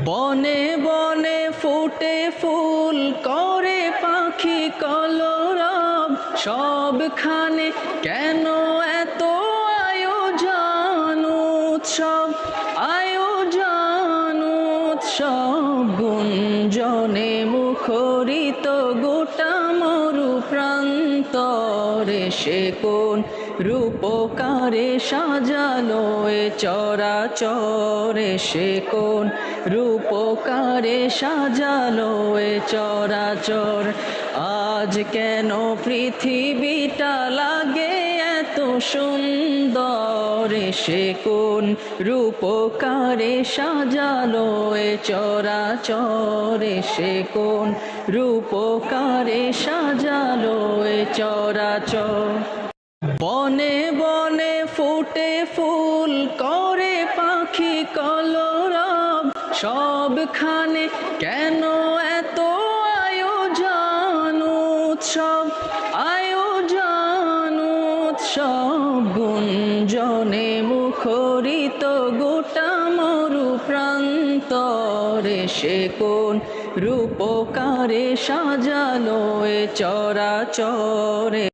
বনে বনে ফুটে ফুল করে পাখি কলরব, সবখানে কেন এত আয়োজন উৎসব, আয়োজন উৎসব। গুঞ্জনে মুখরিত গোটা মরু প্রান্তরে, সে কোন রূপকারে সাজালো এ চরাচরে, সে কোন রূপকারে সাজালো এ চরাচর। আজ কেন পৃথিবীটা লাগে এত সুন্দর, সে কোন রূপকারে সাজালো এ চরাচরে, সে কোন রূপকারে সাজালো এ চরাচর। বনে বনে ফুটে ফুল করে পাখি কলরব, সবখানে কেন এত আয়োজন উৎসব, আয়োজন উৎসব। গুঞ্জনে মুখরিত গোটা মরু প্রান্তরে, সে কোন রূপকারে সাজালো এ চরাচরে।